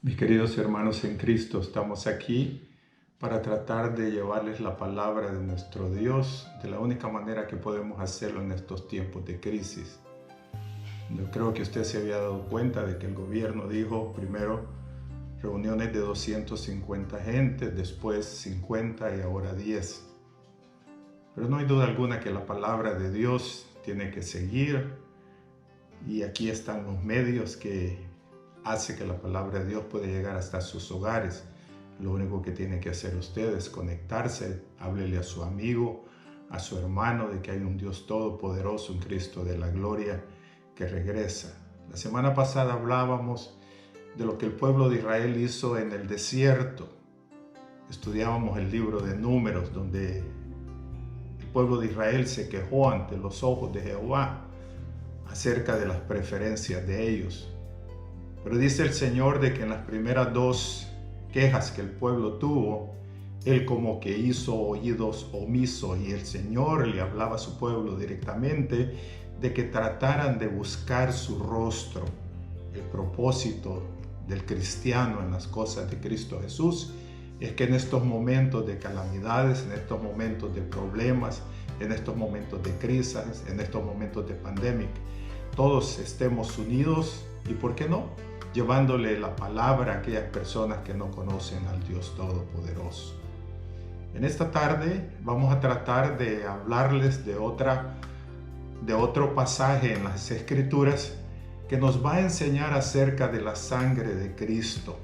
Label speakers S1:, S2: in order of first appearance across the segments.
S1: Mis queridos hermanos en Cristo, estamos aquí para tratar de llevarles la palabra de nuestro Dios de la única manera que podemos hacerlo en estos tiempos de crisis. Yo creo que usted se había dado cuenta de que el gobierno dijo primero reuniones de 250 gentes, después 50 y ahora 10. Pero no hay duda alguna que la palabra de Dios tiene que seguir, y aquí están los medios que hace que la palabra de Dios pueda llegar hasta sus hogares. Lo único que tiene que hacer usted es conectarse, háblele a su amigo, a su hermano, de que hay un Dios todopoderoso, un Cristo de la gloria que regresa. La semana pasada hablábamos de lo que el pueblo de Israel hizo en el desierto. Estudiábamos el libro de Números, donde el pueblo de Israel se quejó ante los ojos de Jehová acerca de las preferencias de ellos. Pero dice el Señor de que en las primeras dos quejas que el pueblo tuvo, Él como que hizo oídos omisos, y el Señor le hablaba a su pueblo directamente de que trataran de buscar su rostro. El propósito del cristiano en las cosas de Cristo Jesús es que en estos momentos de calamidades, en estos momentos de problemas, en estos momentos de crisis, en estos momentos de pandemia, todos estemos unidos y, ¿por qué no?, llevándole la palabra a aquellas personas que no conocen al Dios Todopoderoso. En esta tarde vamos a tratar de hablarles de otro pasaje en las Escrituras que nos va a enseñar acerca de la sangre de Cristo.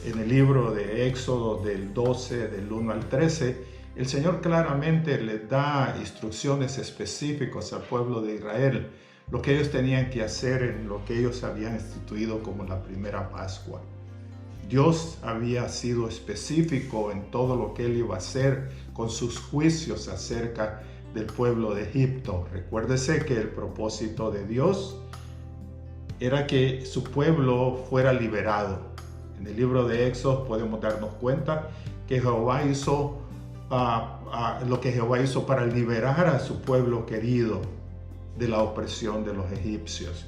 S1: En el libro de Éxodo del 12, del 1 al 13, el Señor claramente le da instrucciones específicas al pueblo de Israel, lo que ellos tenían que hacer en lo que ellos habían instituido como la primera Pascua. Dios había sido específico en todo lo que Él iba a hacer con sus juicios acerca del pueblo de Egipto. Recuérdese que el propósito de Dios era que su pueblo fuera liberado. En el libro de Éxodo podemos darnos cuenta que Jehová hizo lo que Jehová hizo para liberar a su pueblo querido de la opresión de los egipcios.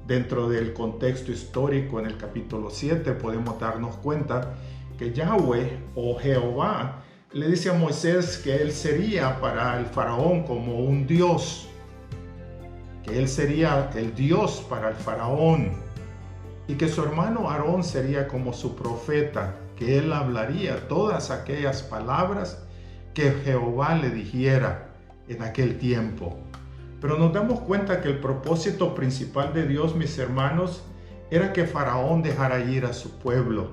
S1: Dentro del contexto histórico, en el capítulo 7 podemos darnos cuenta que Yahweh o Jehová le dice a Moisés que él sería para el faraón como un dios, que él sería el Dios para el faraón, y que su hermano Aarón sería como su profeta, que él hablaría todas aquellas palabras que Jehová le dijera en aquel tiempo. Pero nos damos cuenta que el propósito principal de Dios, mis hermanos, era que Faraón dejara ir a su pueblo.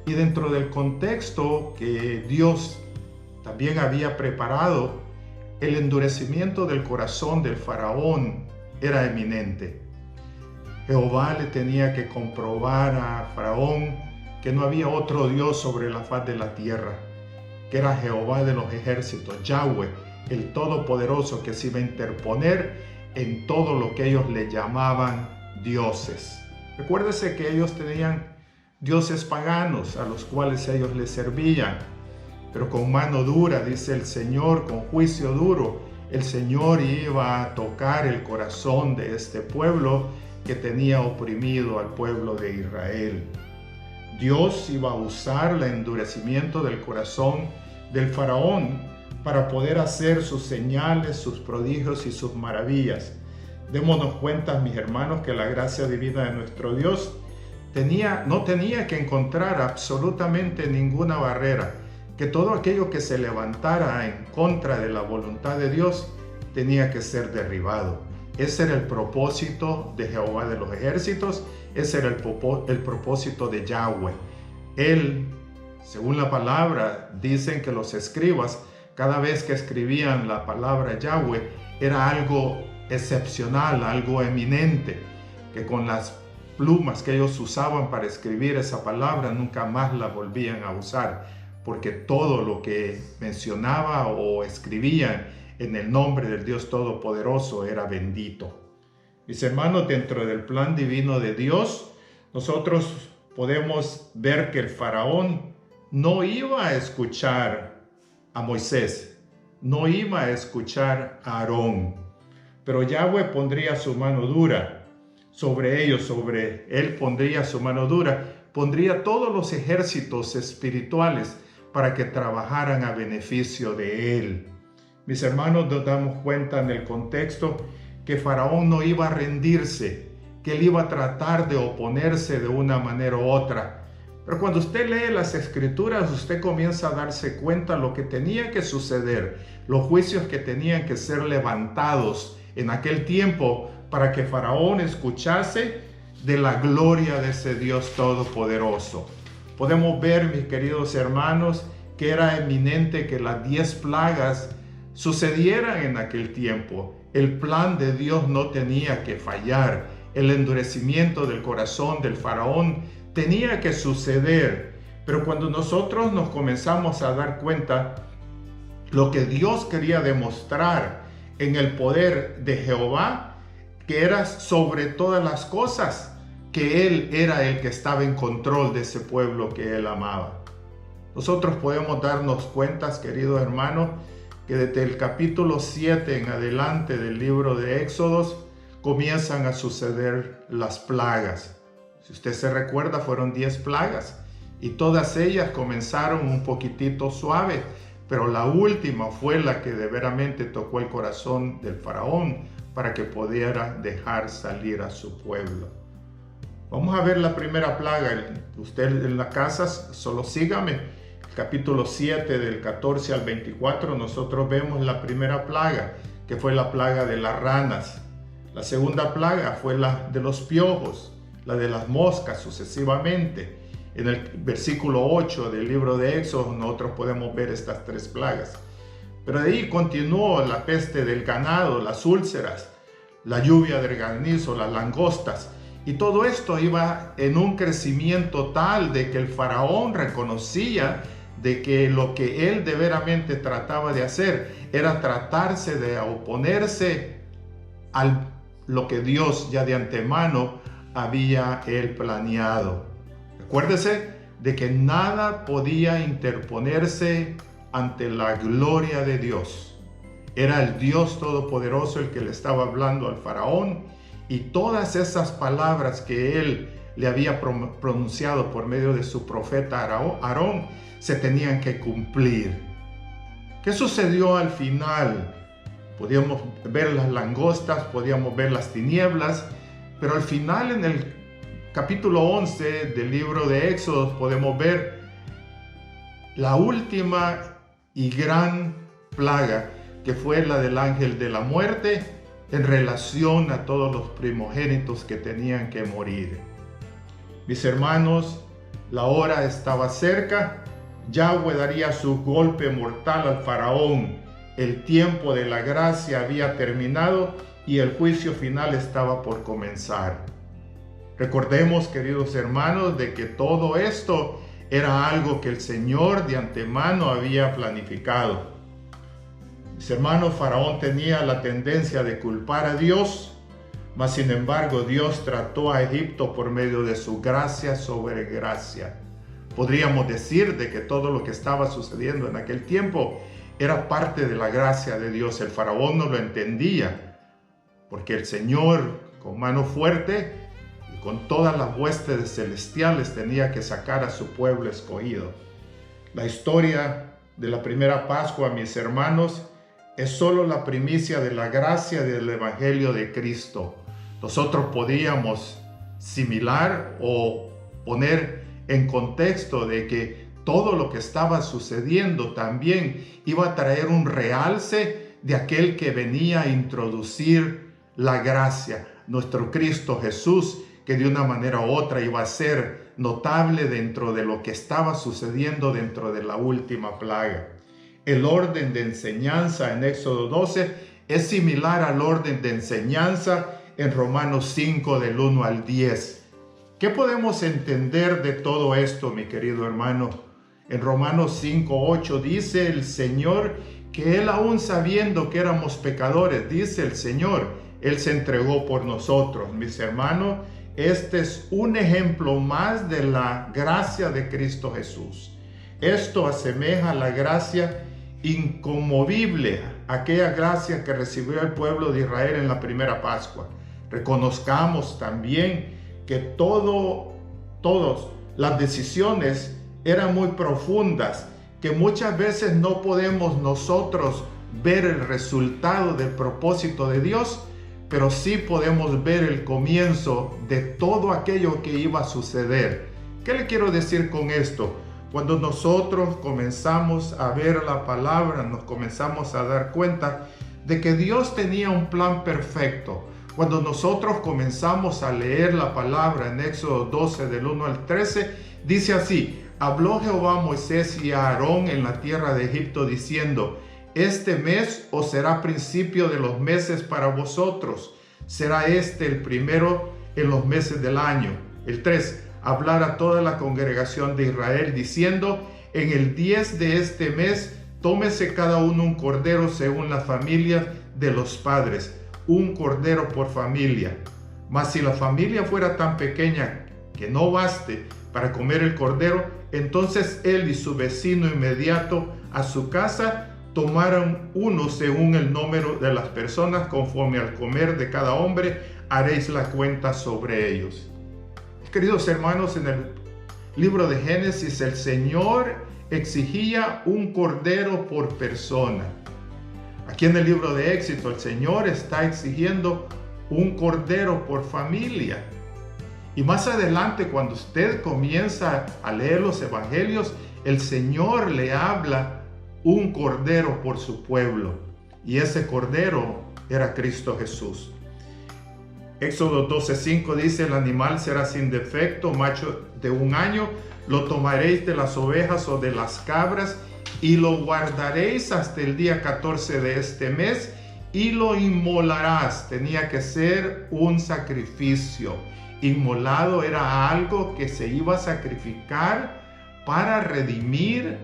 S1: Y dentro del contexto que Dios también había preparado, el endurecimiento del corazón del Faraón era eminente. Jehová le tenía que comprobar a Faraón que no había otro Dios sobre la faz de la tierra, que era Jehová de los ejércitos, Yahweh, el Todopoderoso, que se iba a interponer en todo lo que ellos le llamaban dioses. Recuérdese que ellos tenían dioses paganos a los cuales ellos les servían, pero con mano dura, dice el Señor, con juicio duro, el Señor iba a tocar el corazón de este pueblo que tenía oprimido al pueblo de Israel. Dios iba a usar el endurecimiento del corazón del faraón para poder hacer sus señales, sus prodigios y sus maravillas. Démonos cuenta, mis hermanos, que la gracia divina de nuestro Dios no tenía que encontrar absolutamente ninguna barrera, que todo aquello que se levantara en contra de la voluntad de Dios tenía que ser derribado. Ese era el propósito de Jehová de los ejércitos, ese era el propósito de Yahweh. Él, según la palabra, dicen que los escribas, cada vez que escribían la palabra Yahweh, era algo excepcional, algo eminente, que con las plumas que ellos usaban para escribir esa palabra nunca más la volvían a usar, porque todo lo que mencionaba o escribían en el nombre del Dios Todopoderoso era bendito. Mis hermanos, dentro del plan divino de Dios, nosotros podemos ver que el faraón no iba a escuchar a Moisés, no iba a escuchar a Aarón, pero Yahweh pondría su mano dura sobre ellos, sobre él pondría su mano dura, pondría todos los ejércitos espirituales para que trabajaran a beneficio de él. Mis hermanos, nos damos cuenta en el contexto que Faraón no iba a rendirse, que él iba a tratar de oponerse de una manera u otra. Pero cuando usted lee las Escrituras, usted comienza a darse cuenta de lo que tenía que suceder, los juicios que tenían que ser levantados en aquel tiempo para que Faraón escuchase de la gloria de ese Dios todopoderoso. Podemos ver, mis queridos hermanos, que era eminente que las 10 plagas sucedieran en aquel tiempo. El plan de Dios no tenía que fallar. El endurecimiento del corazón del Faraón tenía que suceder. Pero cuando nosotros nos comenzamos a dar cuenta lo que Dios quería demostrar en el poder de Jehová, que era sobre todas las cosas, que Él era el que estaba en control de ese pueblo que Él amaba. Nosotros podemos darnos cuenta, queridos hermanos, que desde el capítulo 7 en adelante del libro de Éxodos comienzan a suceder las plagas. Si usted se recuerda, fueron 10 plagas y todas ellas comenzaron un poquitito suave, pero la última fue la que de veramente tocó el corazón del Faraón para que pudiera dejar salir a su pueblo. Vamos a ver la primera plaga. Usted en la casa, solo sígame. Capítulo 7 del 14 al 24, nosotros vemos la primera plaga, que fue la plaga de las ranas. La segunda plaga fue la de los piojos, la de las moscas sucesivamente. En el versículo 8 del libro de Éxodo nosotros podemos ver estas 3 plagas. Pero de ahí continuó la peste del ganado, las úlceras, la lluvia del granizo, las langostas. Y todo esto iba en un crecimiento tal de que el faraón reconocía de que lo que él de veramente trataba de hacer era tratarse de oponerse a lo que Dios ya de antemano había él planeado. Recuérdese de que nada podía interponerse ante la gloria de Dios. Era el Dios Todopoderoso el que le estaba hablando al faraón, y todas esas palabras que él le había pronunciado por medio de su profeta Aarón se tenían que cumplir. ¿Qué sucedió al final? Podíamos ver las langostas, podíamos ver las tinieblas, pero al final en el capítulo 11 del libro de Éxodo podemos ver la última y gran plaga, que fue la del ángel de la muerte en relación a todos los primogénitos que tenían que morir. Mis hermanos, la hora estaba cerca. Yahweh daría su golpe mortal al faraón. El tiempo de la gracia había terminado y el juicio final estaba por comenzar. Recordemos, queridos hermanos, de que todo esto era algo que el Señor de antemano había planificado. Mis hermanos, Faraón tenía la tendencia de culpar a Dios, mas sin embargo Dios trató a Egipto por medio de su gracia sobre gracia. Podríamos decir de que todo lo que estaba sucediendo en aquel tiempo era parte de la gracia de Dios. El faraón no lo entendía, porque el Señor, con mano fuerte y con todas las huestes celestiales, tenía que sacar a su pueblo escogido. La historia de la primera Pascua, mis hermanos, es solo la primicia de la gracia del Evangelio de Cristo. Nosotros podíamos similar o poner en contexto de que todo lo que estaba sucediendo también iba a traer un realce de aquel que venía a introducir la gracia, nuestro Cristo Jesús, que de una manera u otra iba a ser notable dentro de lo que estaba sucediendo dentro de la última plaga. El orden de enseñanza en Éxodo 12 es similar al orden de enseñanza en Romanos 5 del 1 al 10. ¿Qué podemos entender de todo esto, mi querido hermano? En Romanos 5:8 dice el Señor que Él, aún sabiendo que éramos pecadores, dice el Señor, Él se entregó por nosotros. Mis hermanos, este es un ejemplo más de la gracia de Cristo Jesús. Esto asemeja a la gracia inconmovible, aquella gracia que recibió el pueblo de Israel en la primera Pascua. Reconozcamos también que todas las decisiones eran muy profundas, que muchas veces no podemos nosotros ver el resultado del propósito de Dios, pero sí podemos ver el comienzo de todo aquello que iba a suceder. ¿Qué le quiero decir con esto? Cuando nosotros comenzamos a ver la palabra, nos comenzamos a dar cuenta de que Dios tenía un plan perfecto. Cuando nosotros comenzamos a leer la palabra en Éxodo 12 del 1 al 13, dice así: habló Jehová a Moisés y a Aarón en la tierra de Egipto diciendo: este mes os será principio de los meses para vosotros. Será este el primero en los meses del año. El 3. Hablar a toda la congregación de Israel diciendo: en el 10 de este mes tómese cada uno un cordero según la familia de los padres, un cordero por familia. Mas si la familia fuera tan pequeña que no baste para comer el cordero, entonces él y su vecino inmediato a su casa tomaron uno según el número de las personas, conforme al comer de cada hombre, haréis la cuenta sobre ellos. Queridos hermanos, en el libro de Génesis, el Señor exigía un cordero por persona. Aquí en el libro de Éxodo, el Señor está exigiendo un cordero por familia. Y más adelante, cuando usted comienza a leer los evangelios, el Señor le habla un cordero por su pueblo, y ese cordero era Cristo Jesús. Éxodo 12:5 dice: el animal será sin defecto, macho de 1 año, lo tomaréis de las ovejas o de las cabras y lo guardaréis hasta el día 14 de este mes y lo inmolarás. Tenía que ser un sacrificio. Inmolado era algo que se iba a sacrificar para redimir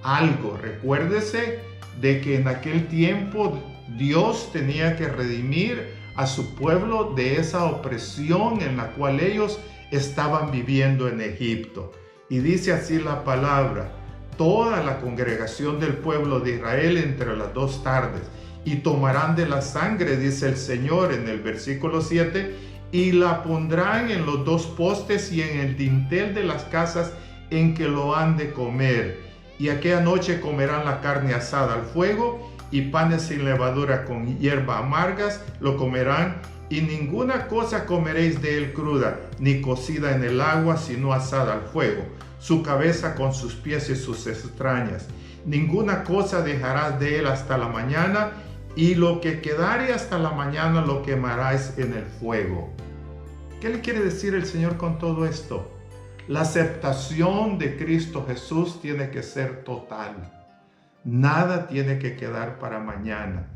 S1: algo. Recuérdese de que en aquel tiempo Dios tenía que redimir a su pueblo de esa opresión en la cual ellos estaban viviendo en Egipto. Y dice así la palabra: toda la congregación del pueblo de Israel entre las 2 tardes, y tomarán de la sangre, dice el Señor en el versículo 7, y la pondrán en los 2 postes y en el dintel de las casas en que lo han de comer. Y aquella noche comerán la carne asada al fuego, y panes sin levadura con hierba amargas lo comerán, y ninguna cosa comeréis de él cruda, ni cocida en el agua, sino asada al fuego, su cabeza con sus pies y sus extrañas. Ninguna cosa dejarás de él hasta la mañana, y lo que quedare hasta la mañana lo quemarás en el fuego. ¿Qué le quiere decir el Señor con todo esto? La aceptación de Cristo Jesús tiene que ser total. Nada tiene que quedar para mañana.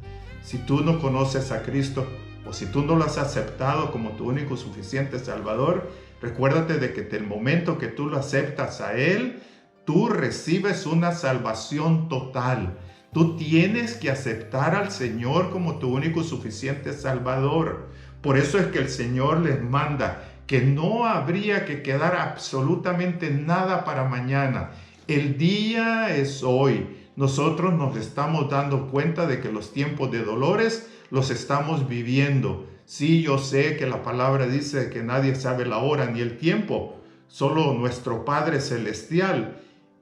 S1: Si tú no conoces a Cristo, o si tú no lo has aceptado como tu único suficiente Salvador, recuérdate de que del momento que tú lo aceptas a Él, tú recibes una salvación total. Tú tienes que aceptar al Señor como tu único suficiente Salvador. Por eso es que el Señor les manda que no habría que quedar absolutamente nada para mañana. El día es hoy. Nosotros nos estamos dando cuenta de que los tiempos de dolores los estamos viviendo. Sí, yo sé que la palabra dice que nadie sabe la hora ni el tiempo, solo nuestro Padre Celestial.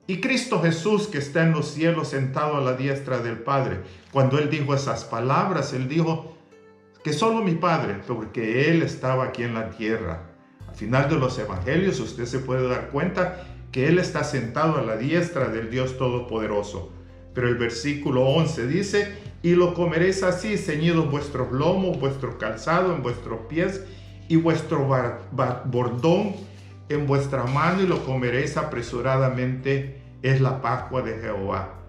S1: Y Cristo Jesús, que está en los cielos sentado a la diestra del Padre, cuando Él dijo esas palabras, Él dijo que solo mi Padre, porque Él estaba aquí en la tierra. Al final de los evangelios usted se puede dar cuenta que Él está sentado a la diestra del Dios Todopoderoso. Pero el versículo 11 dice: y lo comeréis así, ceñidos vuestros lomos, vuestro calzado en vuestros pies y vuestro bordón en vuestra mano, y lo comeréis apresuradamente, es la Pascua de Jehová.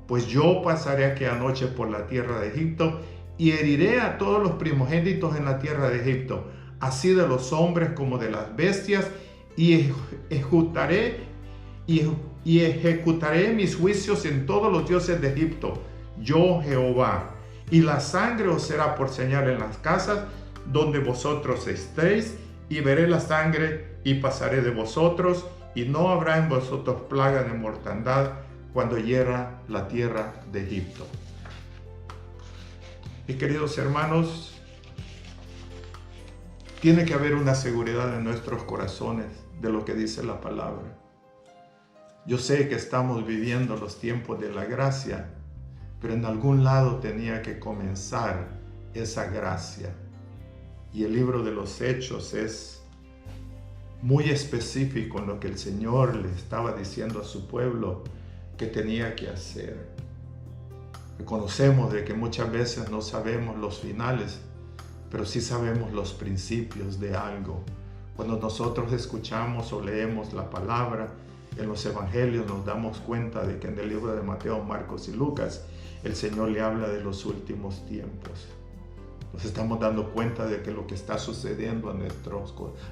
S1: Pues yo pasaré aquella noche por la tierra de Egipto y heriré a todos los primogénitos en la tierra de Egipto, así de los hombres como de las bestias, y ejecutaré mis juicios en todos los dioses de Egipto, yo Jehová. Y la sangre os será por señal en las casas donde vosotros estéis, y veré la sangre y pasaré de vosotros, y no habrá en vosotros plaga de mortandad cuando hiera la tierra de Egipto. Mis queridos hermanos, Tiene que haber una seguridad en nuestros corazones de lo que dice la palabra. Yo sé que estamos viviendo los tiempos de la gracia, pero en algún lado tenía que comenzar esa gracia. Y el libro de los Hechos es muy específico en lo que el Señor le estaba diciendo a su pueblo que tenía que hacer. Reconocemos de que muchas veces no sabemos los finales, pero sí sabemos los principios de algo. Cuando nosotros escuchamos o leemos la palabra en los evangelios, nos damos cuenta de que en el libro de Mateo, Marcos y Lucas, el Señor le habla de los últimos tiempos. Nos estamos dando cuenta de que lo que está sucediendo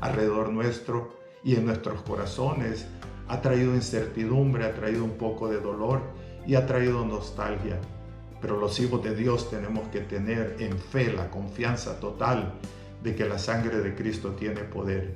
S1: alrededor nuestro y en nuestros corazones ha traído incertidumbre, ha traído un poco de dolor y ha traído nostalgia. Pero los hijos de Dios tenemos que tener en fe la confianza total de que la sangre de Cristo tiene poder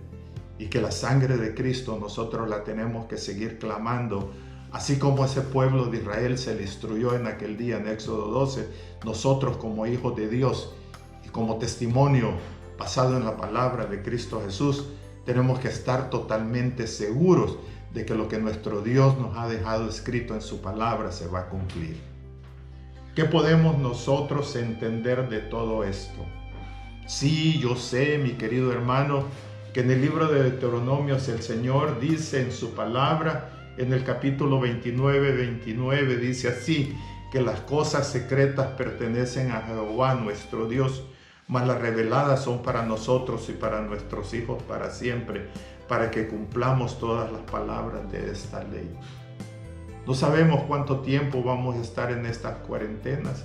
S1: y que la sangre de Cristo nosotros la tenemos que seguir clamando. Así como ese pueblo de Israel se le instruyó en aquel día en Éxodo 12, nosotros como hijos de Dios y como testimonio basado en la palabra de Cristo Jesús, tenemos que estar totalmente seguros de que lo que nuestro Dios nos ha dejado escrito en su palabra se va a cumplir. ¿Qué podemos nosotros entender de todo esto? Sí, yo sé, mi querido hermano, que en el libro de Deuteronomios el Señor dice en su palabra, en el capítulo 29, dice así, que las cosas secretas pertenecen a Jehová nuestro Dios, mas las reveladas son para nosotros y para nuestros hijos para siempre, para que cumplamos todas las palabras de esta ley. No sabemos cuánto tiempo vamos a estar en estas cuarentenas.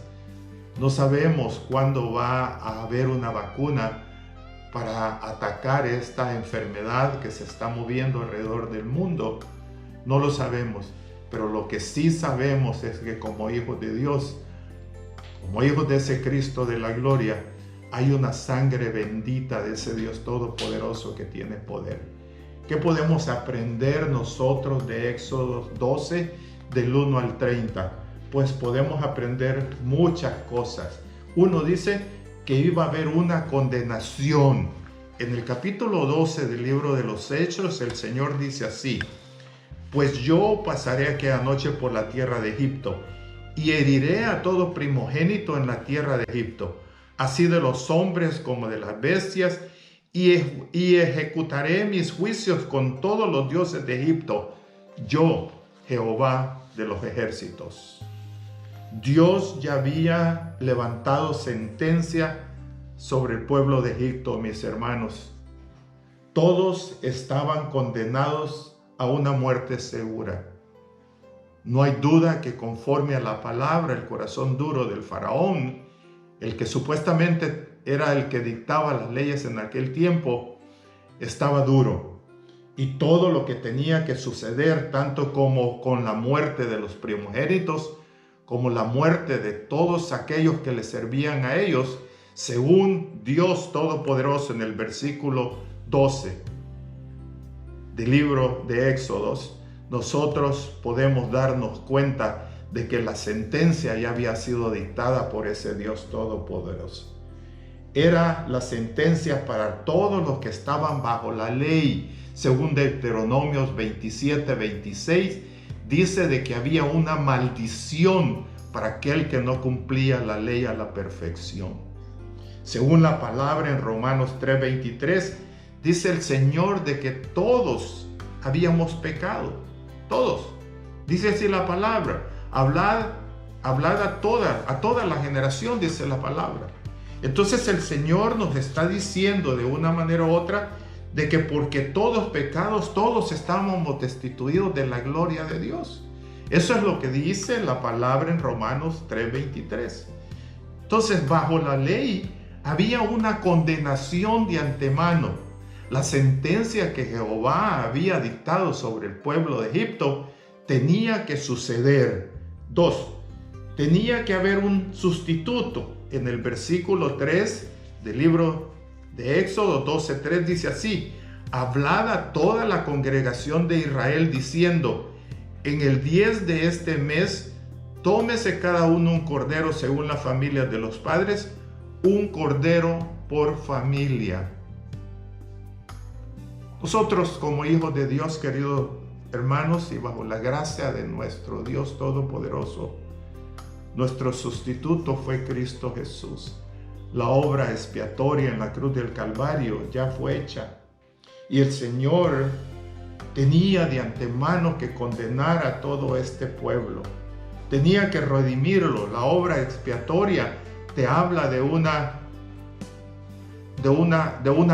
S1: No sabemos cuándo va a haber una vacuna para atacar esta enfermedad que se está moviendo alrededor del mundo. No lo sabemos, pero lo que sí sabemos es que como hijos de Dios, como hijos de ese Cristo de la gloria, hay una sangre bendita de ese Dios todopoderoso que tiene poder. ¿Qué podemos aprender nosotros de Éxodo 12, del 1 al 30? Pues podemos aprender muchas cosas. Uno dice que iba a haber una condenación. En el capítulo 12 del libro de los Hechos, el Señor dice así: pues yo pasaré aquella noche por la tierra de Egipto y heriré a todo primogénito en la tierra de Egipto, así de los hombres como de las bestias, y ejecutaré mis juicios con todos los dioses de Egipto, yo, Jehová de los ejércitos. Dios ya había levantado sentencia sobre el pueblo de Egipto, mis hermanos. Todos estaban condenados a una muerte segura. No hay duda que conforme a la palabra, el corazón duro del faraón, el que supuestamente era el que dictaba las leyes en aquel tiempo, estaba duro. Y todo lo que tenía que suceder, tanto como con la muerte de los primogénitos, como la muerte de todos aquellos que le servían a ellos, según Dios Todopoderoso en el versículo 12 del libro de Éxodos, nosotros podemos darnos cuenta de que la sentencia ya había sido dictada por ese Dios Todopoderoso. Era la sentencia para todos los que estaban bajo la ley. Según Deuteronomios 27:26, dice de que había una maldición para aquel que no cumplía la ley a la perfección. Según la palabra en Romanos 3:23, dice el Señor de que todos habíamos pecado. Todos. Dice así la palabra. Hablad a toda la generación, dice la palabra. Entonces el Señor nos está diciendo de una manera u otra de que porque todos pecados, todos estábamos destituidos de la gloria de Dios. Eso es lo que dice la palabra en Romanos 3:23. Entonces, bajo la ley había una condenación de antemano. La sentencia que Jehová había dictado sobre el pueblo de Egipto tenía que suceder. 2. Tenía que haber un sustituto. En el versículo 3 del libro de Éxodo 12:3 dice así: hablad a toda la congregación de Israel diciendo, en el 10 de este mes, tómese cada uno un cordero según la familia de los padres, un cordero por familia. Nosotros como hijos de Dios, queridos hermanos, y bajo la gracia de nuestro Dios Todopoderoso, nuestro sustituto fue Cristo Jesús. La obra expiatoria en la cruz del Calvario ya fue hecha. Y el Señor tenía de antemano que condenar a todo este pueblo. Tenía que redimirlo. La obra expiatoria te habla de una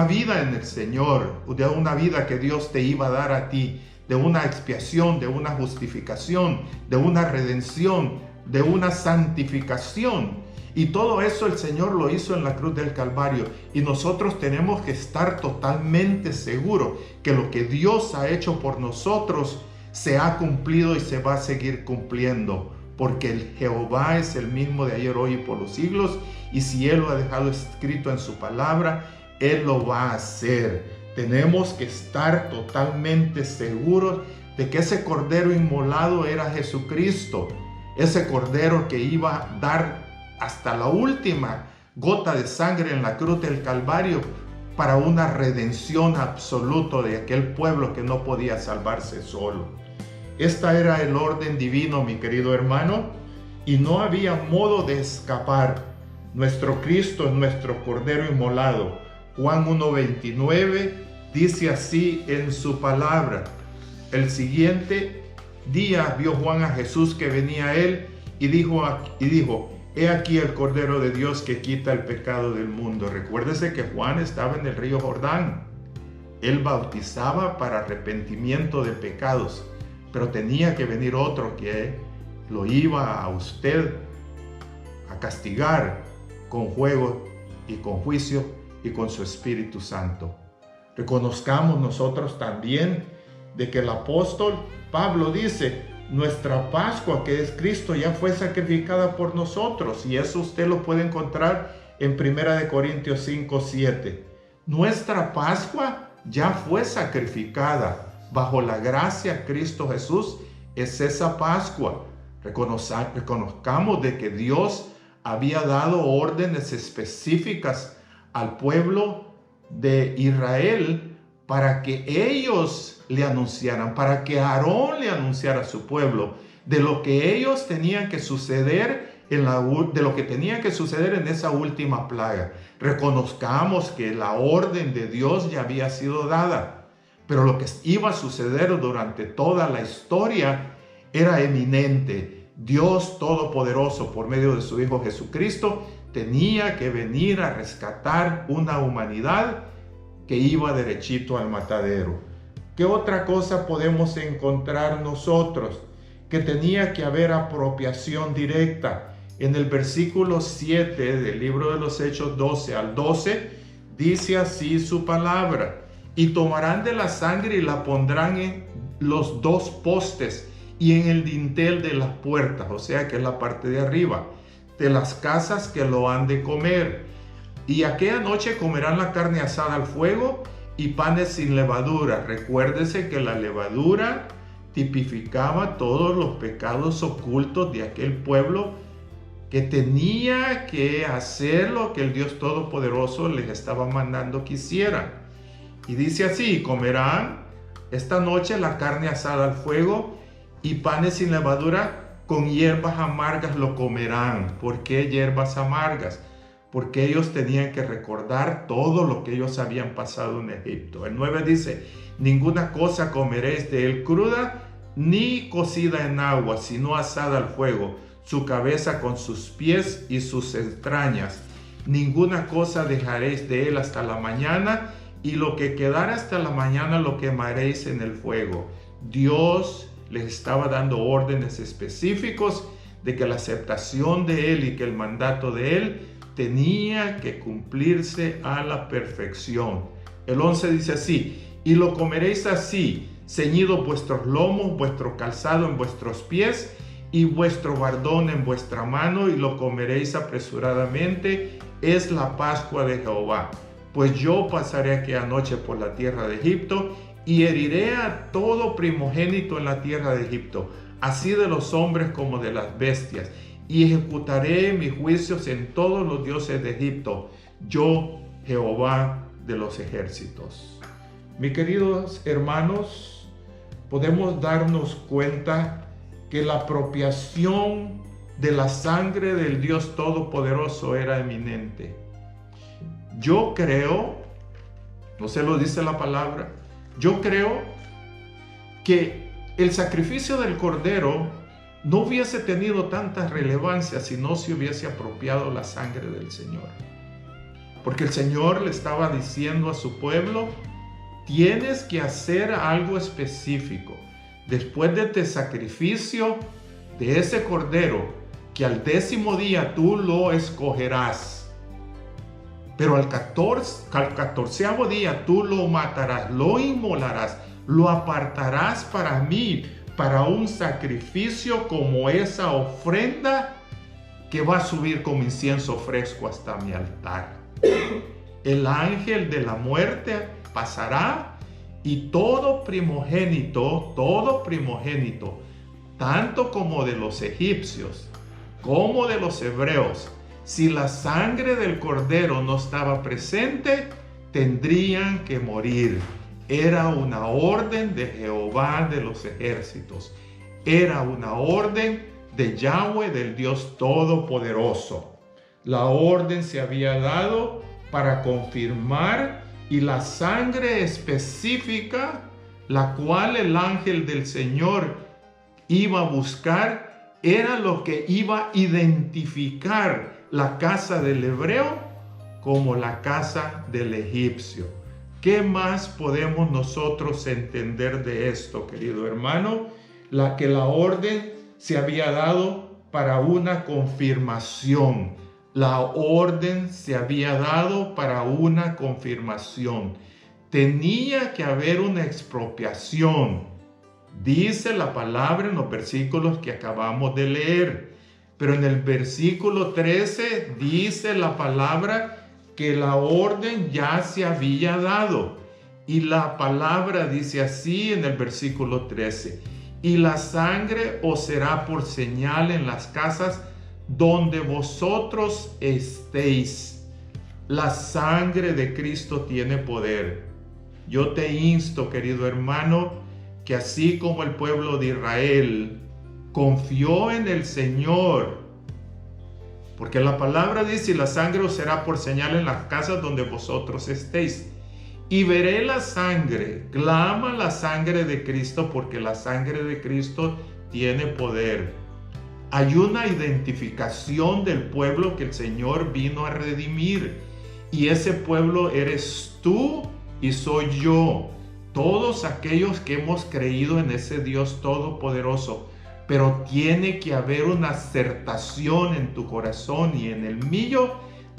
S1: vida en el Señor, de una vida que Dios te iba a dar a ti, de una expiación, de una justificación, de una redención, de una santificación. Y todo eso el Señor lo hizo en la cruz del Calvario. Y nosotros tenemos que estar totalmente seguros que lo que Dios ha hecho por nosotros se ha cumplido y se va a seguir cumpliendo. Porque el Jehová es el mismo de ayer, hoy y por los siglos. Y si Él lo ha dejado escrito en su palabra, Él lo va a hacer. Tenemos que estar totalmente seguros de que ese cordero inmolado era Jesucristo. Ese cordero que iba a dar hasta la última gota de sangre en la cruz del Calvario para una redención absoluta de aquel pueblo que no podía salvarse solo. Esta era el orden divino, mi querido hermano, y no había modo de escapar. Nuestro Cristo es nuestro cordero inmolado. Juan 1:29 dice así en su palabra. El siguiente día vio Juan a Jesús que venía a él y dijo, he aquí el Cordero de Dios que quita el pecado del mundo. Recuérdese que Juan estaba en el río Jordán. Él bautizaba para arrepentimiento de pecados, pero tenía que venir otro que lo iba a usted a castigar con fuego y con juicio y con su Espíritu Santo. Reconozcamos nosotros también de que el apóstol Pablo dice, nuestra Pascua, que es Cristo, ya fue sacrificada por nosotros. Y eso usted lo puede encontrar en 1 Corintios 5:7. Nuestra Pascua ya fue sacrificada. Bajo la gracia, Cristo Jesús es esa Pascua. Reconozcamos de que Dios había dado órdenes específicas al pueblo de Israel para que ellos le anunciaran, para que Aarón le anunciara a su pueblo de lo que ellos tenían que suceder de lo que tenía que suceder en esa última plaga. Reconozcamos que la orden de Dios ya había sido dada, pero lo que iba a suceder durante toda la historia era eminente. Dios Todopoderoso, por medio de su Hijo Jesucristo, tenía que venir a rescatar una humanidad que iba derechito al matadero. ¿Qué otra cosa podemos encontrar nosotros? Que tenía que haber apropiación directa. En el versículo 7 del libro de los Hechos 12 al 12, dice así su palabra. Y tomarán de la sangre y la pondrán en los dos postes y en el dintel de las puertas, o sea que es la parte de arriba, de las casas que lo han de comer. Y aquella noche comerán la carne asada al fuego y panes sin levadura. Recuérdese que la levadura tipificaba todos los pecados ocultos de aquel pueblo que tenía que hacer lo que el Dios Todopoderoso les estaba mandando que hicieran. Y dice así, comerán esta noche la carne asada al fuego y panes sin levadura, con hierbas amargas lo comerán. ¿Por qué hierbas amargas? Porque ellos tenían que recordar todo lo que ellos habían pasado en Egipto. El 9 dice, ninguna cosa comeréis de él cruda, ni cocida en agua, sino asada al fuego, su cabeza con sus pies y sus entrañas. Ninguna cosa dejaréis de él hasta la mañana, y lo que quedara hasta la mañana lo quemaréis en el fuego. Dios les estaba dando órdenes específicos de que la aceptación de él y que el mandato de él tenía que cumplirse a la perfección. El 11 dice así, y lo comeréis así, ceñidos vuestros lomos, vuestro calzado en vuestros pies y vuestro bordón en vuestra mano, y lo comeréis apresuradamente, es la Pascua de Jehová. Pues yo pasaré aquella noche por la tierra de Egipto y heriré a todo primogénito en la tierra de Egipto, así de los hombres como de las bestias, y ejecutaré mis juicios en todos los dioses de Egipto, yo, Jehová de los ejércitos. Mis queridos hermanos, podemos darnos cuenta que la apropiación de la sangre del Dios Todopoderoso era eminente. Yo creo, no se lo dice la palabra, yo creo que el sacrificio del Cordero no hubiese tenido tanta relevancia si no se hubiese apropiado la sangre del Señor. Porque el Señor le estaba diciendo a su pueblo, tienes que hacer algo específico. Después de este sacrificio de ese Cordero, que al 10º día tú lo escogerás, pero al 14º día tú lo matarás, lo inmolarás, lo apartarás para mí, para un sacrificio como esa ofrenda que va a subir como incienso fresco hasta mi altar. El ángel de la muerte pasará y todo primogénito, tanto como de los egipcios, como de los hebreos, si la sangre del Cordero no estaba presente, tendrían que morir. Era una orden de Jehová de los ejércitos. Era una orden de Yahweh, del Dios Todopoderoso. La orden se había dado para confirmar, y la sangre específica, la cual el ángel del Señor iba a buscar, era lo que iba a identificar la casa del hebreo como la casa del egipcio. ¿Qué más podemos nosotros entender de esto, querido hermano? Que la orden se había dado para una confirmación. La orden se había dado para una confirmación. Tenía que haber una expropiación. Dice la palabra en los versículos que acabamos de leer. Pero en el versículo 13 dice la palabra que la orden ya se había dado. Y la palabra dice así en el versículo 13. Y la sangre os será por señal en las casas donde vosotros estéis. La sangre de Cristo tiene poder. Yo te insto, querido hermano, que así como el pueblo de Israel confió en el Señor, porque la palabra dice, y la sangre os será por señal en las casas donde vosotros estéis. Y veré la sangre, clama la sangre de Cristo, porque la sangre de Cristo tiene poder. Hay una identificación del pueblo que el Señor vino a redimir. Y ese pueblo eres tú y soy yo. Todos aquellos que hemos creído en ese Dios Todopoderoso. Pero tiene que haber una acertación en tu corazón y en el mío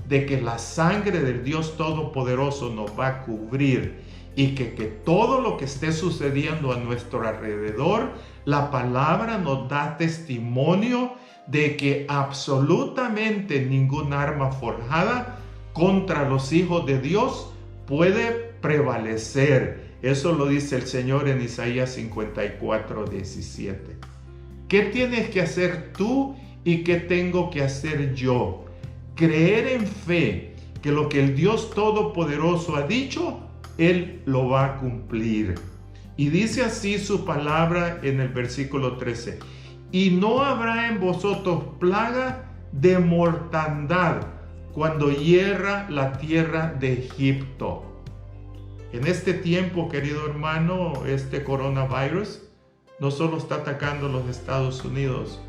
S1: de que la sangre del Dios Todopoderoso nos va a cubrir, y que todo lo que esté sucediendo a nuestro alrededor, la palabra nos da testimonio de que absolutamente ningún arma forjada contra los hijos de Dios puede prevalecer. Eso lo dice el Señor en Isaías 54:17. ¿Qué tienes que hacer tú y qué tengo que hacer yo? Creer en fe que lo que el Dios Todopoderoso ha dicho, Él lo va a cumplir. Y dice así su palabra en el versículo 13. Y no habrá en vosotros plaga de mortandad cuando hierra la tierra de Egipto. En este tiempo, querido hermano, este coronavirus no solo está atacando los Estados Unidos,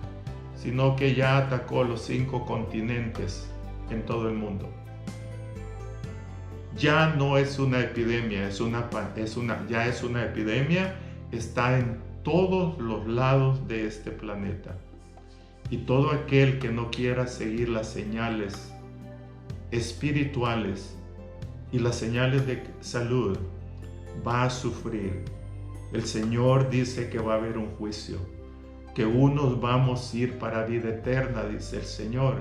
S1: sino que ya atacó los 5 continentes en todo el mundo. Ya no es una epidemia, ya es una epidemia, está en todos los lados de este planeta. Y todo aquel que no quiera seguir las señales espirituales y las señales de salud va a sufrir. El Señor dice que va a haber un juicio, que unos vamos a ir para vida eterna, dice el Señor,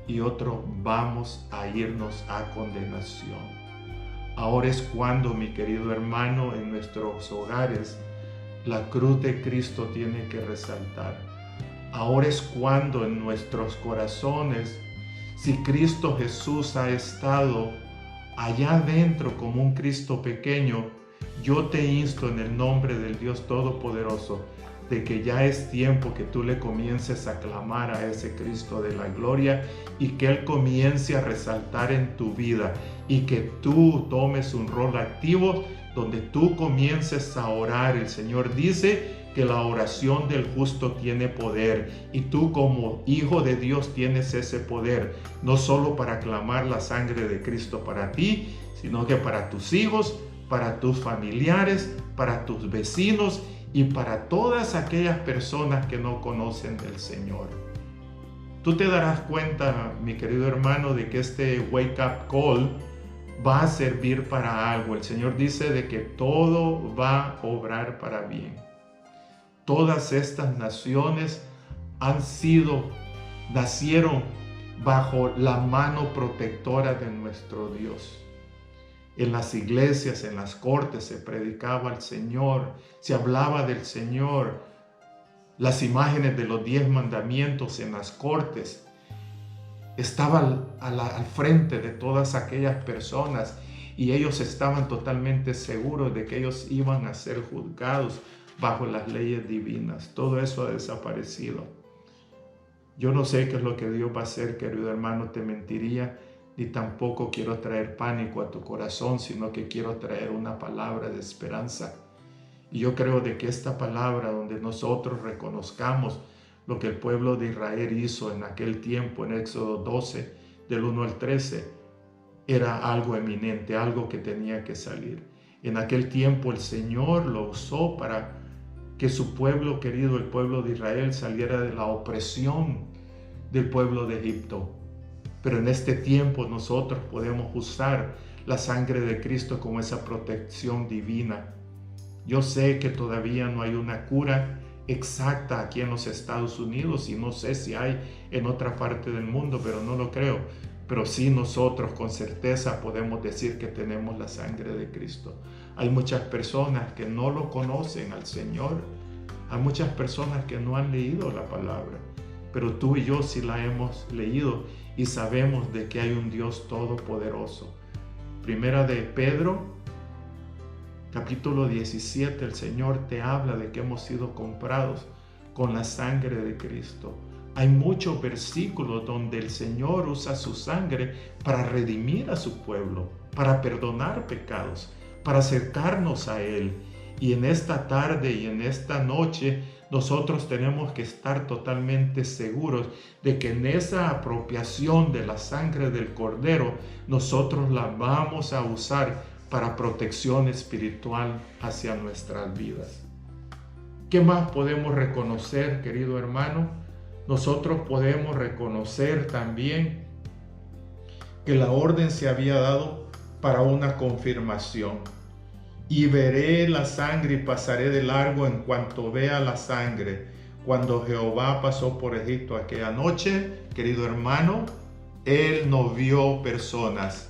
S1: y otros vamos a irnos a condenación. Ahora es cuando, mi querido hermano, en nuestros hogares, la cruz de Cristo tiene que resaltar. Ahora es cuando en nuestros corazones, si Cristo Jesús ha estado allá adentro como un Cristo pequeño, Yo te insto en el nombre del Dios Todopoderoso de que ya es tiempo que tú le comiences a clamar a ese Cristo de la gloria y que Él comience a resaltar en tu vida y que tú tomes un rol activo donde tú comiences a orar. El Señor dice que la oración del justo tiene poder y tú como hijo de Dios tienes ese poder, no solo para clamar la sangre de Cristo para ti, sino que para tus hijos, para tus familiares, para tus vecinos y para todas aquellas personas que no conocen del Señor. Tú te darás cuenta, mi querido hermano, de que este wake up call va a servir para algo. El Señor dice de que todo va a obrar para bien. Todas estas naciones nacieron bajo la mano protectora de nuestro Dios. En las iglesias, en las cortes se predicaba al Señor, se hablaba del Señor. Las imágenes de los 10 mandamientos en las cortes estaban al frente de todas aquellas personas y ellos estaban totalmente seguros de que ellos iban a ser juzgados bajo las leyes divinas. Todo eso ha desaparecido. Yo no sé qué es lo que Dios va a hacer, querido hermano, te mentiría, ni tampoco quiero traer pánico a tu corazón, sino que quiero traer una palabra de esperanza. Y yo creo de que esta palabra, donde nosotros reconozcamos lo que el pueblo de Israel hizo en aquel tiempo, en Éxodo 12, del 1 al 13, era algo eminente, algo que tenía que salir. En aquel tiempo el Señor lo usó para que su pueblo querido, el pueblo de Israel, saliera de la opresión del pueblo de Egipto. Pero en este tiempo nosotros podemos usar la sangre de Cristo como esa protección divina. Yo sé que todavía no hay una cura exacta aquí en los Estados Unidos y no sé si hay en otra parte del mundo, pero no lo creo. Pero sí nosotros con certeza podemos decir que tenemos la sangre de Cristo. Hay muchas personas que no lo conocen al Señor. Hay muchas personas que no han leído la palabra. Pero tú y yo sí la hemos leído y sabemos de que hay un Dios todopoderoso. Primera de Pedro, capítulo 17, el Señor te habla de que hemos sido comprados con la sangre de Cristo. Hay muchos versículos donde el Señor usa su sangre para redimir a su pueblo, para perdonar pecados, para acercarnos a Él. Y en esta tarde y en esta noche nosotros tenemos que estar totalmente seguros de que en esa apropiación de la sangre del Cordero nosotros la vamos a usar para protección espiritual hacia nuestras vidas. ¿Qué más podemos reconocer, querido hermano? Nosotros podemos reconocer también que la orden se había dado para una confirmación. Y veré la sangre y pasaré de largo en cuanto vea la sangre. Cuando Jehová pasó por Egipto aquella noche, querido hermano, Él no vio personas.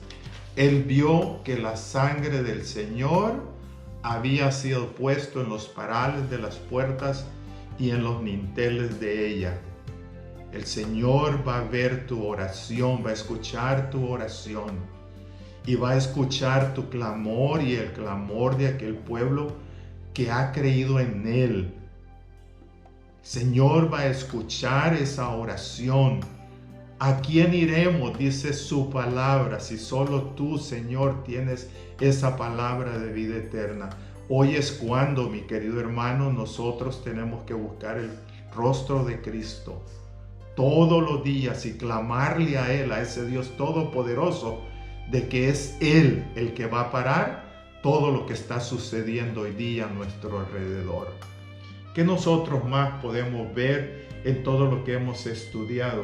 S1: Él vio que la sangre del Señor había sido puesto en los parales de las puertas y en los dinteles de ella. El Señor va a ver tu oración, va a escuchar tu oración. Y va a escuchar tu clamor y el clamor de aquel pueblo que ha creído en Él. Señor va a escuchar esa oración. ¿A quién iremos? Dice su palabra. Si solo tú, Señor, tienes esa palabra de vida eterna. Hoy es cuando, mi querido hermano, nosotros tenemos que buscar el rostro de Cristo todos los días y clamarle a Él, a ese Dios todopoderoso, de que es Él el que va a parar todo lo que está sucediendo hoy día a nuestro alrededor. ¿Qué nosotros más podemos ver en todo lo que hemos estudiado?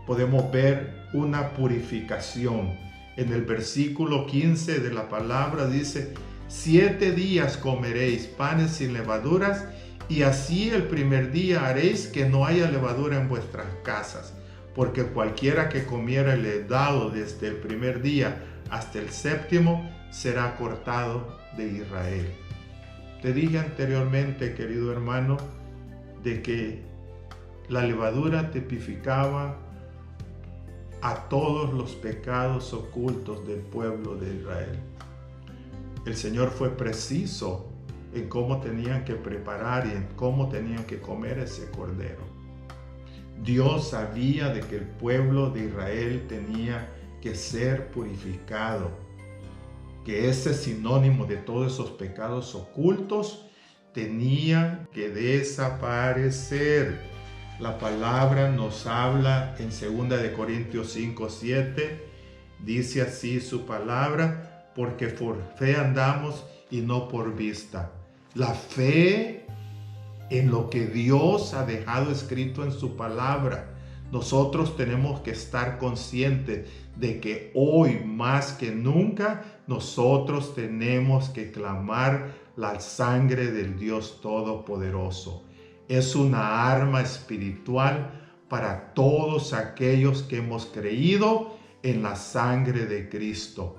S1: Podemos ver una purificación. En el versículo 15 de la palabra dice: 7 días comeréis panes sin levaduras, y así el primer día haréis que no haya levadura en vuestras casas. Porque cualquiera que comiera el heredado desde el primer día hasta el 7º será cortado de Israel. Te dije anteriormente, querido hermano, de que la levadura tipificaba a todos los pecados ocultos del pueblo de Israel. el Señor fue preciso en cómo tenían que preparar y en cómo tenían que comer ese cordero. Dios sabía de que el pueblo de Israel tenía que ser purificado, que ese sinónimo de todos esos pecados ocultos tenía que desaparecer. La palabra nos habla en 2 Corintios 5:7, dice así su palabra, porque por fe andamos y no por vista. La fe en lo que Dios ha dejado escrito en su palabra. Nosotros tenemos que estar conscientes de que hoy más que nunca nosotros tenemos que clamar la sangre del Dios Todopoderoso. Es una arma espiritual para todos aquellos que hemos creído en la sangre de Cristo.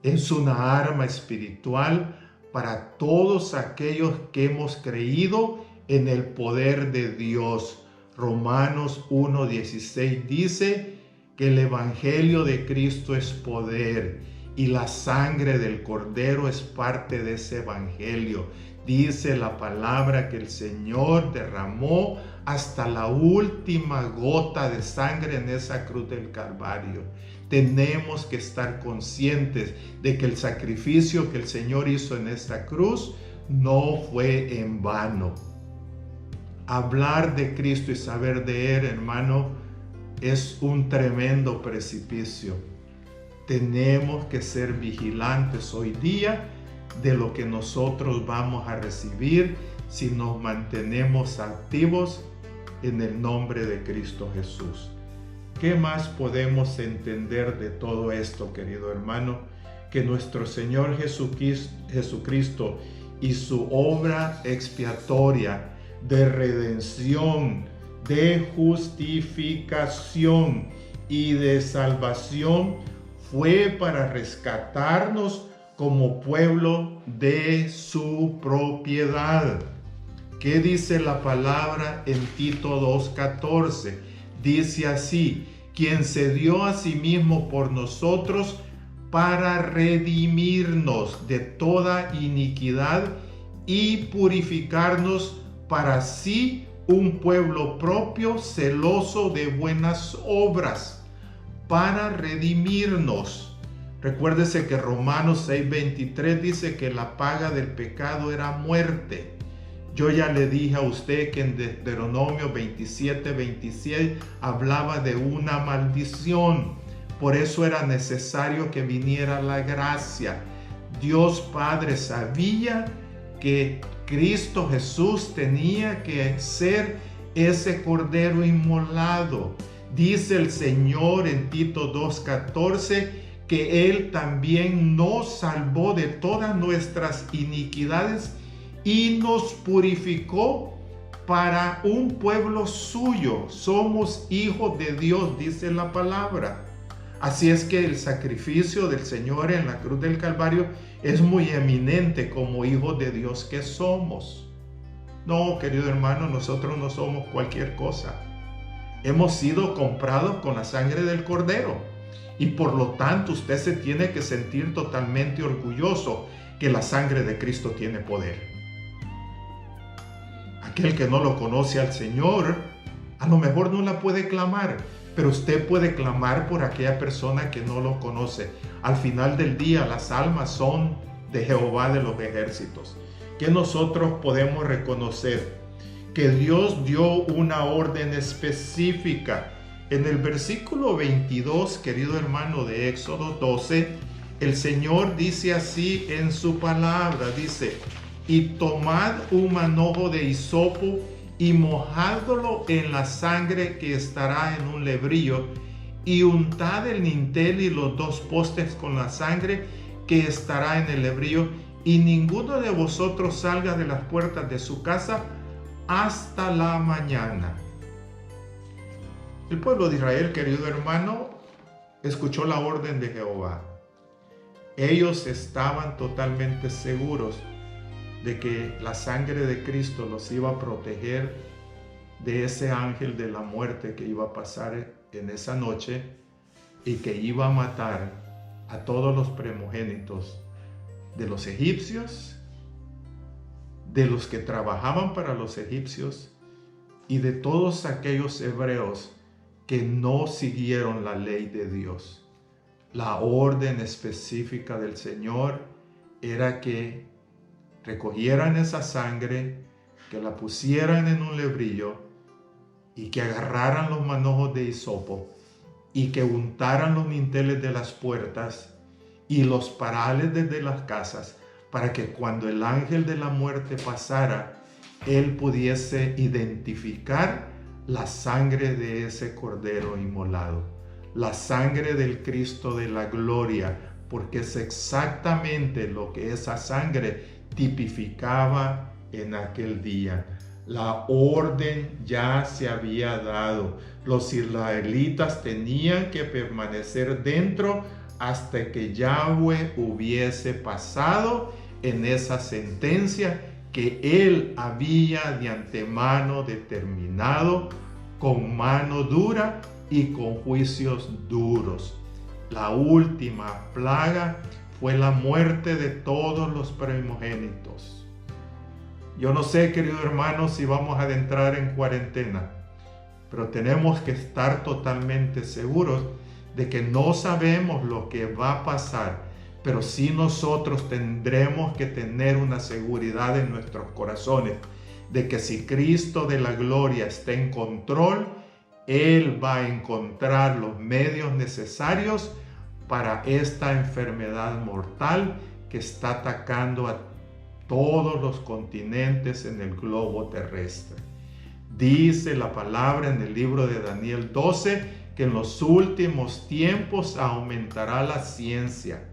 S1: Es una arma espiritual para todos aquellos que hemos creído en el poder de Dios. Romanos 1:16 dice que el Evangelio de Cristo es poder y la sangre del Cordero es parte de ese Evangelio. Dice la palabra que el Señor derramó hasta la última gota de sangre en esa cruz del Calvario. Tenemos que estar conscientes de que el sacrificio que el Señor hizo en esta cruz no fue en vano. Hablar de Cristo y saber de Él, hermano, es un tremendo precipicio. Tenemos que ser vigilantes hoy día de lo que nosotros vamos a recibir si nos mantenemos activos en el nombre de Cristo Jesús. ¿Qué más podemos entender de todo esto, querido hermano? Que nuestro Señor Jesucristo y su obra expiatoria de redención, de justificación y de salvación fue para rescatarnos como pueblo de su propiedad. ¿Qué dice la palabra en Tito 2:14? Dice así: quien se dio a sí mismo por nosotros para redimirnos de toda iniquidad y purificarnos para sí un pueblo propio, celoso de buenas obras, para redimirnos. Recuérdese que Romanos 6:23 dice que la paga del pecado era muerte. Yo ya le dije a usted que en Deuteronomio 27:26 hablaba de una maldición. Por eso era necesario que viniera la gracia. Dios Padre sabía que Cristo Jesús tenía que ser ese cordero inmolado. Dice el Señor en Tito 2:14 que Él también nos salvó de todas nuestras iniquidades y nos purificó para un pueblo suyo. Somos hijos de Dios, dice la palabra. Así es que el sacrificio del Señor en la cruz del Calvario es muy eminente como hijos de Dios que somos. No, querido hermano, nosotros no somos cualquier cosa. Hemos sido comprados con la sangre del Cordero y por lo tanto usted se tiene que sentir totalmente orgulloso que la sangre de Cristo tiene poder. Aquel que no lo conoce al Señor, a lo mejor no la puede clamar, pero usted puede clamar por aquella persona que no lo conoce. Al final del día, las almas son de Jehová de los ejércitos. Que nosotros podemos reconocer que Dios dio una orden específica. En el versículo 22, querido hermano, de Éxodo 12, el Señor dice así en su palabra, dice: y tomad un manojo de hisopo y mojadlo en la sangre que estará en un lebrillo, y untad el dintel y los dos postes con la sangre que estará en el lebrillo, y ninguno de vosotros salga de las puertas de su casa hasta la mañana. El pueblo de Israel, querido hermano, escuchó la orden de Jehová. Ellos estaban totalmente seguros de que la sangre de Cristo los iba a proteger de ese ángel de la muerte que iba a pasar en esa noche y que iba a matar a todos los primogénitos de los egipcios, de los que trabajaban para los egipcios y de todos aquellos hebreos que no siguieron la ley de Dios. La orden específica del Señor era que recogieran esa sangre, que la pusieran en un lebrillo y que agarraran los manojos de hisopo y que untaran los dinteles de las puertas y los parales desde las casas, para que cuando el ángel de la muerte pasara, él pudiese identificar la sangre de ese cordero inmolado, la sangre del Cristo de la gloria, porque es exactamente lo que esa sangre tipificaba en aquel día. La orden ya se había dado. Los israelitas tenían que permanecer dentro hasta que Yahweh hubiese pasado en esa sentencia que él había de antemano determinado con mano dura y con juicios duros. La última plaga fue la muerte de todos los primogénitos. Yo no sé, querido hermano, si vamos a entrar en cuarentena, pero tenemos que estar totalmente seguros de que no sabemos lo que va a pasar, pero sí nosotros tendremos que tener una seguridad en nuestros corazones de que si Cristo de la gloria está en control, Él va a encontrar los medios necesarios para esta enfermedad mortal que está atacando a todos los continentes en el globo terrestre. Dice la palabra en el libro de Daniel 12 que en los últimos tiempos aumentará la ciencia.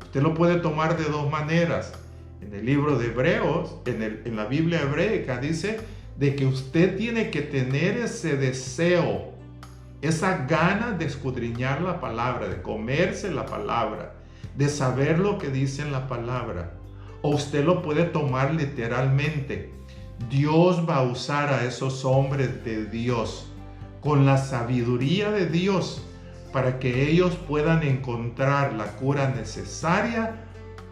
S1: Usted lo puede tomar de dos maneras. En el libro de Hebreos, en la Biblia hebreica, dice de que usted tiene que tener ese deseo, esa gana de escudriñar la palabra, de comerse la palabra, de saber lo que dice en la palabra. O usted lo puede tomar literalmente. Dios va a usar a esos hombres de Dios con la sabiduría de Dios para que ellos puedan encontrar la cura necesaria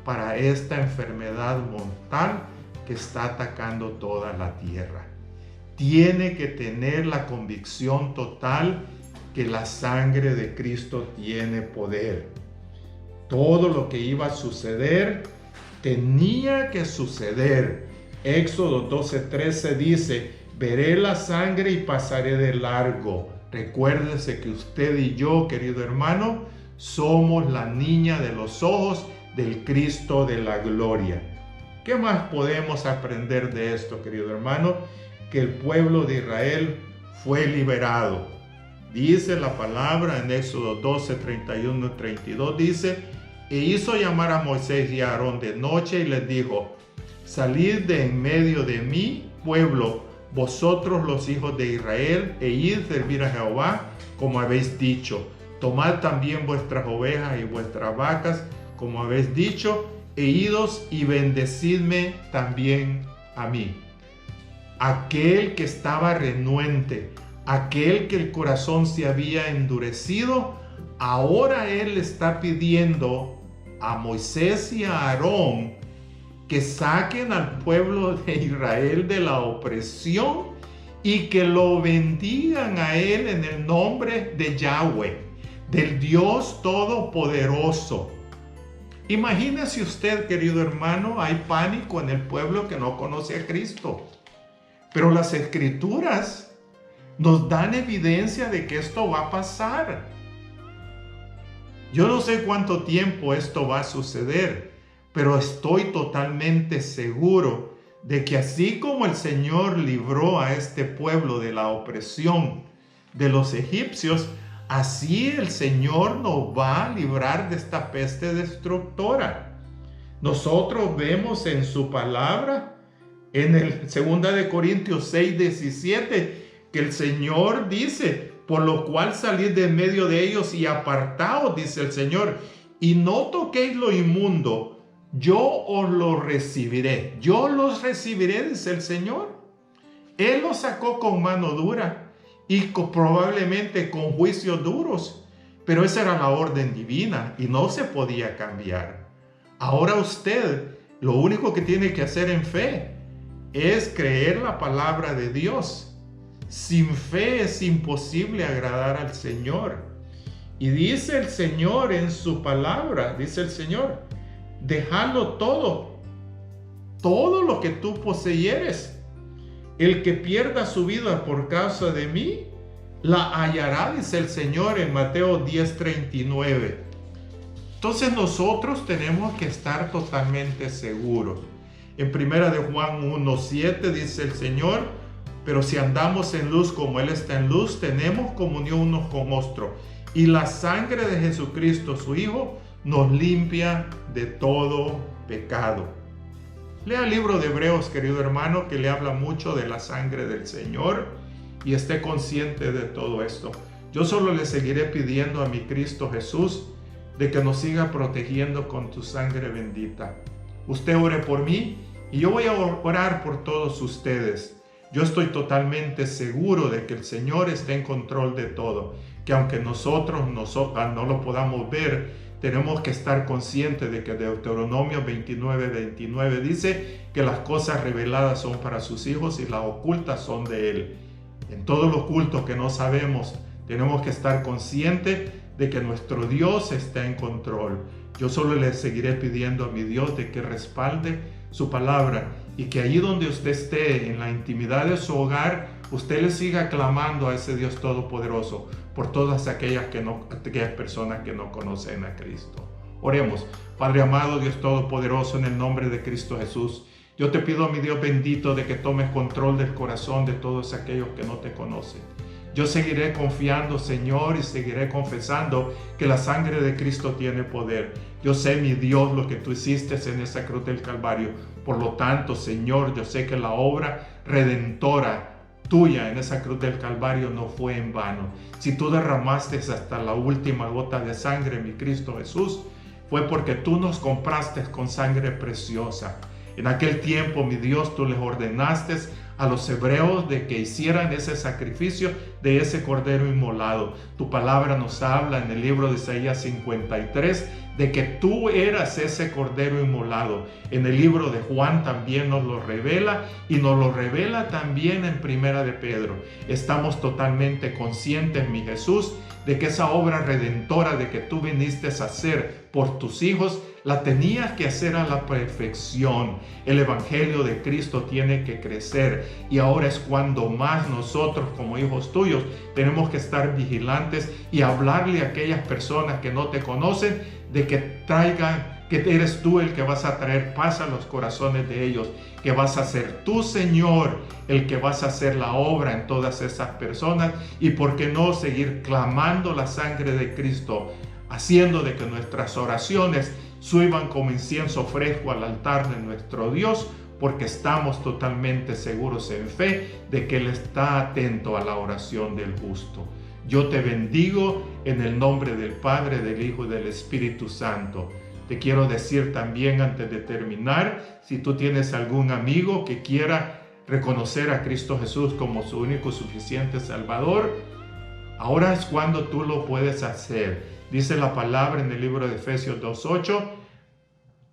S1: para esta enfermedad mortal que está atacando toda la tierra. Tiene que tener la convicción total que la sangre de Cristo tiene poder. Todo lo que iba a suceder tenía que suceder. Éxodo 12:13 dice: veré la sangre y pasaré de largo. Recuérdese que usted y yo, querido hermano, somos la niña de los ojos del Cristo de la gloria. ¿Qué más podemos aprender de esto, querido hermano? Que el pueblo de Israel fue liberado. Dice la palabra en Éxodo 12, 31, 32, dice: e hizo llamar a Moisés y a Aarón de noche y les dijo: salid de en medio de mi pueblo, vosotros los hijos de Israel, e id servir a Jehová como habéis dicho. Tomad también vuestras ovejas y vuestras vacas como habéis dicho, e idos y bendecidme también a mí. Aquel que estaba renuente, aquel que el corazón se había endurecido, ahora él está pidiendo a Moisés y a Aarón que saquen al pueblo de Israel de la opresión y que lo bendigan a él en el nombre de Yahweh, del Dios Todopoderoso. Imagínese usted, querido hermano, hay pánico en el pueblo que no conoce a Cristo. Pero las Escrituras nos dan evidencia de que esto va a pasar. Yo no sé cuánto tiempo esto va a suceder, pero estoy totalmente seguro de que así como el Señor libró a este pueblo de la opresión de los egipcios, así el Señor nos va a librar de esta peste destructora. Nosotros vemos en su palabra, en el 2 de Corintios 6:17, que el Señor dice: por lo cual salid de en medio de ellos y apartaos, dice el Señor, y no toquéis lo inmundo, yo os lo recibiré. Yo los recibiré, dice el Señor. Él los sacó con mano dura y probablemente con juicios duros, pero esa era la orden divina y no se podía cambiar. Ahora usted lo único que tiene que hacer en fe es creer la palabra de Dios. Sin fe es imposible agradar al Señor. Y dice el Señor en su palabra, dice el Señor, déjalo todo lo que tú poseyeres. El que pierda su vida por causa de mí, la hallará, dice el Señor en Mateo 10:39. Entonces nosotros tenemos que estar totalmente seguros. En 1 de Juan 1:7 dice el Señor, pero si andamos en luz como Él está en luz, tenemos comunión unos con otros. Y la sangre de Jesucristo, su Hijo, nos limpia de todo pecado. Lea el libro de Hebreos, querido hermano, que le habla mucho de la sangre del Señor y esté consciente de todo esto. Yo solo le seguiré pidiendo a mi Cristo Jesús de que nos siga protegiendo con tu sangre bendita. Usted ore por mí y yo voy a orar por todos ustedes. Yo estoy totalmente seguro de que el Señor está en control de todo, que aunque nosotros no lo podamos ver, tenemos que estar conscientes de que Deuteronomio 29:29 dice que las cosas reveladas son para sus hijos y las ocultas son de Él. En todo lo oculto que no sabemos, tenemos que estar conscientes de que nuestro Dios está en control. Yo solo le seguiré pidiendo a mi Dios de que respalde su palabra y que allí donde usted esté, en la intimidad de su hogar, usted le siga clamando a ese Dios todopoderoso por todas aquellas personas que no conocen a Cristo. Oremos. Padre amado, Dios todopoderoso, en el nombre de Cristo Jesús, yo te pido, mi Dios bendito, de que tomes control del corazón de todos aquellos que no te conocen. Yo seguiré confiando, Señor, y seguiré confesando que la sangre de Cristo tiene poder. Yo sé, mi Dios, lo que tú hiciste en esa cruz del Calvario. Por lo tanto, Señor, yo sé que la obra redentora tuya en esa cruz del Calvario no fue en vano. Si tú derramaste hasta la última gota de sangre, mi Cristo Jesús, fue porque tú nos compraste con sangre preciosa. En aquel tiempo, mi Dios, tú les ordenaste a los hebreos de que hicieran ese sacrificio de ese cordero inmolado. Tu palabra nos habla en el libro de Isaías 53 de que tú eras ese cordero inmolado. En el libro de Juan también nos lo revela y nos lo revela también en Primera de Pedro. Estamos totalmente conscientes, mi Jesús, de que esa obra redentora de que tú viniste a hacer por tus hijos, la tenías que hacer a la perfección. El Evangelio de Cristo tiene que crecer y ahora es cuando más nosotros como hijos tuyos tenemos que estar vigilantes y hablarle a aquellas personas que no te conocen de que traigan, que eres tú el que vas a traer paz a los corazones de ellos, que vas a ser tú, Señor, el que vas a hacer la obra en todas esas personas y por qué no seguir clamando la sangre de Cristo, haciendo de que nuestras oraciones suban como incienso fresco al altar de nuestro Dios, porque estamos totalmente seguros en fe de que Él está atento a la oración del justo. Yo te bendigo en el nombre del Padre, del Hijo y del Espíritu Santo. Te quiero decir también antes de terminar, si tú tienes algún amigo que quiera reconocer a Cristo Jesús como su único y suficiente Salvador, ahora es cuando tú lo puedes hacer. Dice la palabra en el libro de Efesios 2:8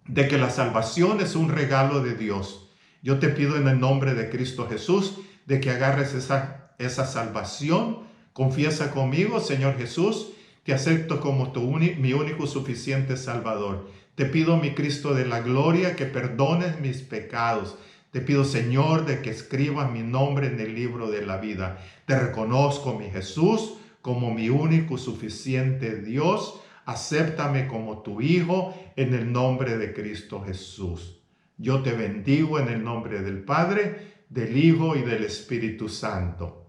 S1: de que la salvación es un regalo de Dios. Yo te pido en el nombre de Cristo Jesús de que agarres esa salvación. Confiesa conmigo, Señor Jesús, te acepto como mi único y suficiente Salvador. Te pido, mi Cristo de la gloria, que perdones mis pecados. Te pido, Señor, de que escribas mi nombre en el libro de la vida. Te reconozco, mi Jesús, como mi único y suficiente Dios. Acéptame como tu Hijo en el nombre de Cristo Jesús. Yo te bendigo en el nombre del Padre, del Hijo y del Espíritu Santo.